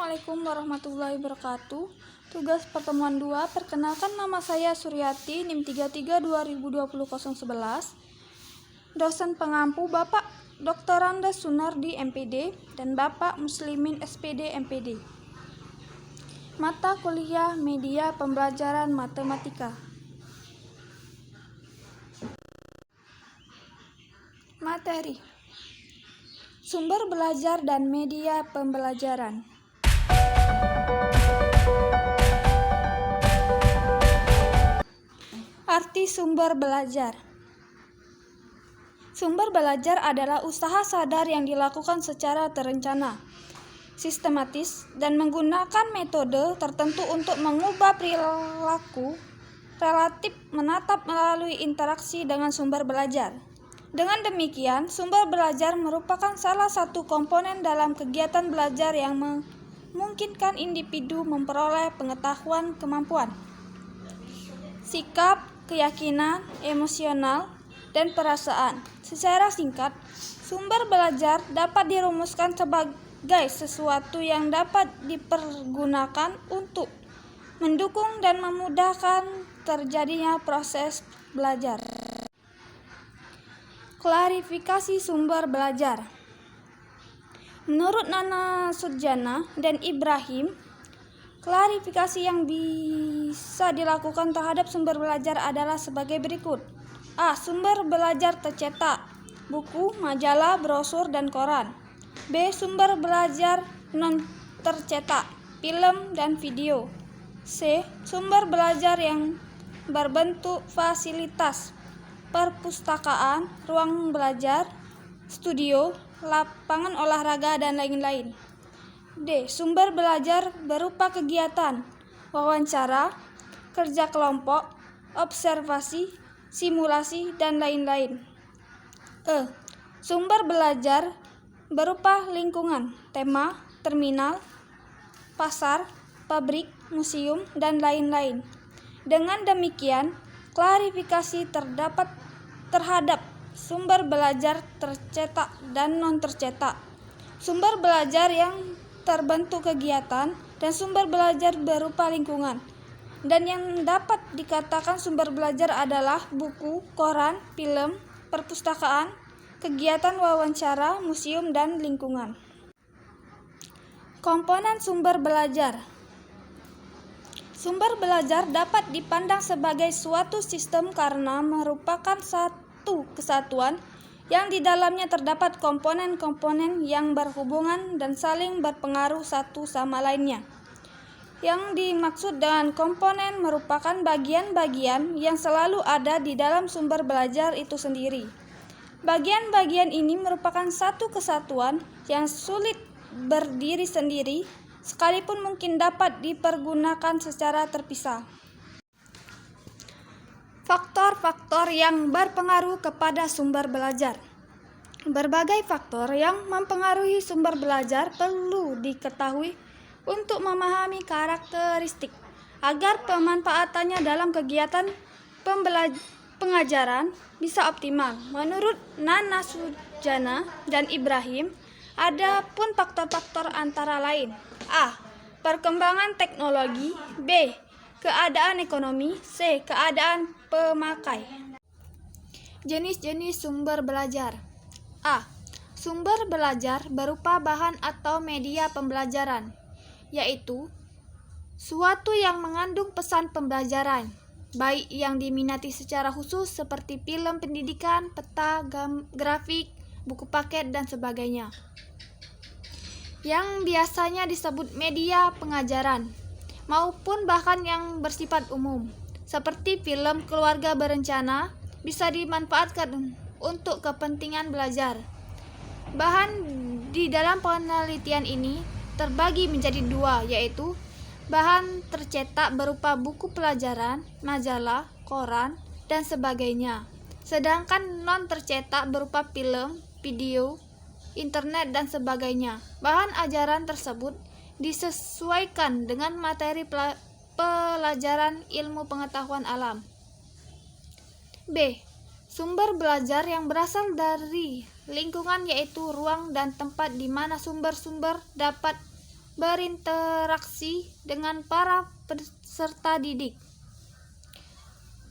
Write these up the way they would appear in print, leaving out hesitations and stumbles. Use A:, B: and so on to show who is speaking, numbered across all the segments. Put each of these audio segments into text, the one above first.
A: Assalamualaikum warahmatullahi wabarakatuh. Tugas pertemuan 2, perkenalkan nama saya Suryati, NIM 33202011. Dosen pengampu Bapak Dr. Andes Sunardi MPD dan Bapak Muslimin SPD MPD. Mata kuliah Media Pembelajaran Matematika. Materi: sumber belajar dan media pembelajaran. Arti sumber belajar. Sumber belajar adalah usaha sadar yang dilakukan secara terencana, sistematis, dan menggunakan metode tertentu untuk mengubah perilaku relatif menatap melalui interaksi dengan sumber belajar. Dengan demikian, sumber belajar merupakan salah satu komponen dalam kegiatan belajar yang memungkinkan individu memperoleh pengetahuan, kemampuan, sikap, keyakinan, emosional, dan perasaan. Secara singkat, sumber belajar dapat dirumuskan sebagai sesuatu yang dapat dipergunakan untuk mendukung dan memudahkan terjadinya proses belajar. Klarifikasi sumber belajar. Menurut Nana Sudjana dan Ibrahim, klarifikasi yang bisa dilakukan terhadap sumber belajar adalah sebagai berikut. A. Sumber belajar tercetak, buku, majalah, brosur, dan koran. B. Sumber belajar non-tercetak, film dan video. C. Sumber belajar yang berbentuk fasilitas, perpustakaan, ruang belajar, studio, lapangan olahraga, dan lain-lain. D. Sumber belajar berupa kegiatan, wawancara, kerja kelompok, observasi, simulasi, dan lain-lain. E. Sumber belajar berupa lingkungan, tema, terminal, pasar, pabrik, museum, dan lain-lain. Dengan demikian, klarifikasi terhadap sumber belajar tercetak dan non-tercetak, sumber belajar yang terbentuk kegiatan, dan sumber belajar berupa lingkungan. Dan yang dapat dikatakan sumber belajar adalah buku, koran, film, perpustakaan, kegiatan wawancara, museum, dan lingkungan. Komponen sumber belajar. Sumber belajar dapat dipandang sebagai suatu sistem karena merupakan satu kesatuan yang di dalamnya terdapat komponen-komponen yang berhubungan dan saling berpengaruh satu sama lainnya. Yang dimaksud dengan komponen merupakan bagian-bagian yang selalu ada di dalam sumber belajar itu sendiri. Bagian-bagian ini merupakan satu kesatuan yang sulit berdiri sendiri, sekalipun mungkin dapat dipergunakan secara terpisah. Faktor-faktor yang berpengaruh kepada sumber belajar. Berbagai faktor yang mempengaruhi sumber belajar perlu diketahui untuk memahami karakteristik agar pemanfaatannya dalam kegiatan pengajaran bisa optimal. Menurut Nana Sudjana dan Ibrahim, ada pun faktor-faktor antara lain: A. Perkembangan teknologi. B. Keadaan ekonomi. C. Keadaan pemakai. Jenis-jenis sumber belajar. A. Sumber belajar berupa bahan atau media pembelajaran, yaitu suatu yang mengandung pesan pembelajaran, baik yang diminati secara khusus seperti film pendidikan, peta, grafik, buku paket, dan sebagainya, yang biasanya disebut media pengajaran, maupun bahkan yang bersifat umum, seperti film keluarga berencana, bisa dimanfaatkan untuk kepentingan belajar. Bahan di dalam penelitian ini terbagi menjadi dua, yaitu bahan tercetak berupa buku pelajaran, majalah, koran, dan sebagainya, sedangkan non-tercetak berupa film, video, internet, dan sebagainya. Bahan ajaran tersebut disesuaikan dengan materi pelajaran ilmu pengetahuan alam. B. Sumber belajar yang berasal dari lingkungan, yaitu ruang dan tempat di mana sumber-sumber dapat berinteraksi dengan para peserta didik.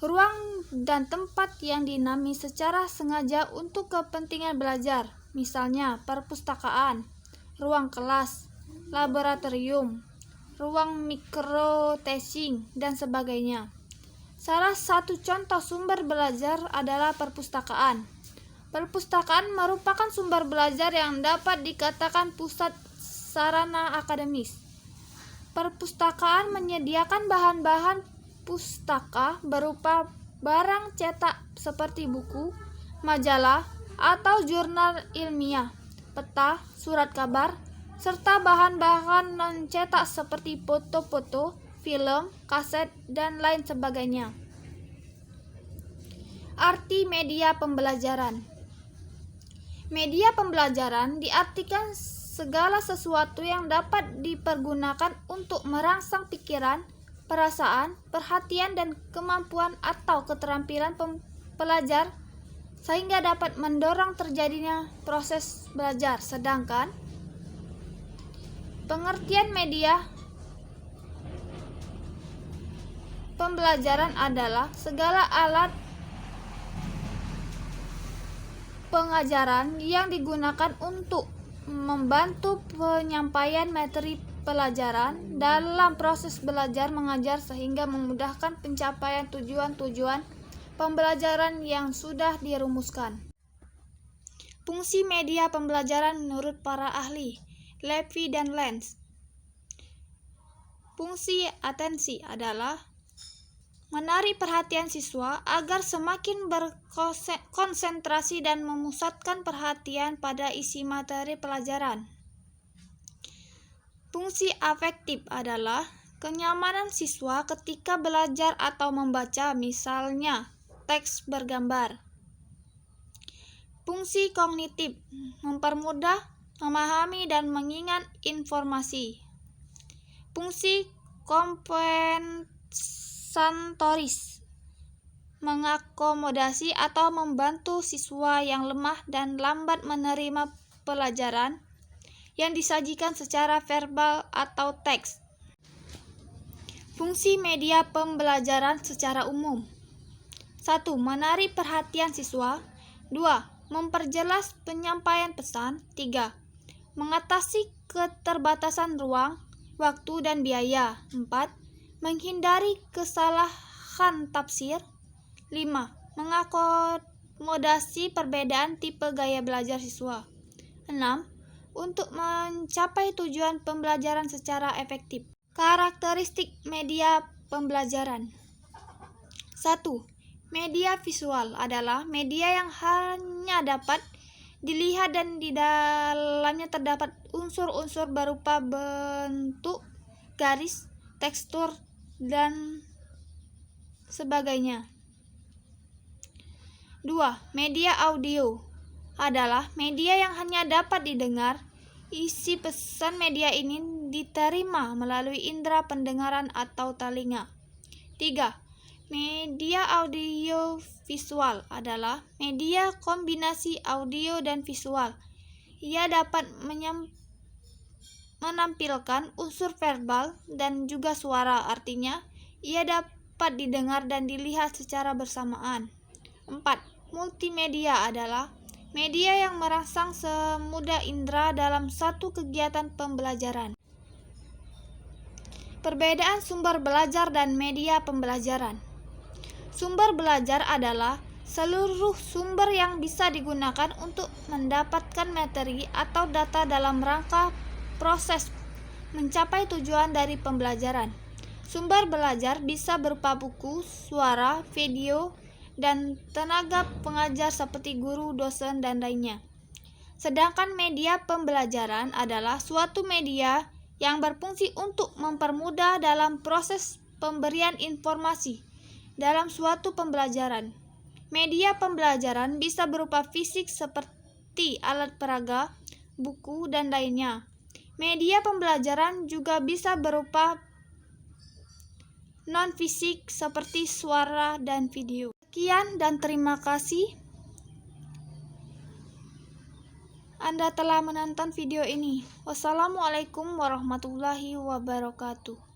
A: Ruang dan tempat yang dinamis secara sengaja untuk kepentingan belajar, misalnya perpustakaan, ruang kelas, laboratorium, ruang mikrotesting, dan sebagainya. Salah satu contoh sumber belajar adalah perpustakaan. Perpustakaan merupakan sumber belajar yang dapat dikatakan pusat sarana akademis. Perpustakaan menyediakan bahan-bahan pustaka berupa barang cetak seperti buku, majalah, atau jurnal ilmiah, peta, surat kabar, serta bahan-bahan non-cetak seperti foto-foto, film, kaset, dan lain sebagainya. Arti media pembelajaran. Media pembelajaran diartikan segala sesuatu yang dapat dipergunakan untuk merangsang pikiran, perasaan, perhatian, dan kemampuan atau keterampilan pelajar sehingga dapat mendorong terjadinya proses belajar. Sedangkan pengertian media pembelajaran adalah segala alat pengajaran yang digunakan untuk membantu penyampaian materi pelajaran dalam proses belajar mengajar sehingga memudahkan pencapaian tujuan-tujuan pembelajaran yang sudah dirumuskan. Fungsi media pembelajaran menurut para ahli, Levy dan Lenz. Fungsi atensi adalah menarik perhatian siswa agar semakin berkonsentrasi dan memusatkan perhatian pada isi materi pelajaran. Fungsi afektif adalah kenyamanan siswa ketika belajar atau membaca, misalnya teks bergambar. Fungsi kognitif mempermudah, memahami, dan mengingat informasi. Fungsi kompensatoris mengakomodasi atau membantu siswa yang lemah dan lambat menerima pelajaran yang disajikan secara verbal atau teks. Fungsi media pembelajaran secara umum. 1. Menarik perhatian siswa. 2. Memperjelas penyampaian pesan. 3. Mengatasi keterbatasan ruang, waktu, dan biaya. 4. Menghindari kesalahan tafsir. 5. Mengakomodasi perbedaan tipe gaya belajar siswa. 6. Untuk mencapai tujuan pembelajaran secara efektif. Karakteristik media pembelajaran. 1. Media visual adalah media yang hanya dapat dilihat dan di dalamnya terdapat unsur-unsur berupa bentuk, garis, tekstur, dan sebagainya. 2. Media audio adalah media yang hanya dapat didengar. Isi pesan media ini diterima melalui indera pendengaran atau telinga. 3. Media audio visual adalah media kombinasi audio dan visual. Ia dapat menampilkan unsur verbal dan juga suara, artinya ia dapat didengar dan dilihat secara bersamaan. 4. Multimedia adalah media yang merangsang semua indera dalam satu kegiatan pembelajaran. Perbedaan sumber belajar dan media pembelajaran. Sumber belajar adalah seluruh sumber yang bisa digunakan untuk mendapatkan materi atau data dalam rangka proses mencapai tujuan dari pembelajaran. Sumber belajar bisa berupa buku, suara, video, dan tenaga pengajar seperti guru, dosen, dan lainnya. Sedangkan media pembelajaran adalah suatu media yang berfungsi untuk mempermudah dalam proses pemberian informasi dalam suatu pembelajaran. Media pembelajaran bisa berupa fisik seperti alat peraga, buku, dan lainnya. Media pembelajaran juga bisa berupa non-fisik seperti suara dan video. Sekian dan terima kasih. Anda telah menonton video ini. Wassalamualaikum warahmatullahi wabarakatuh.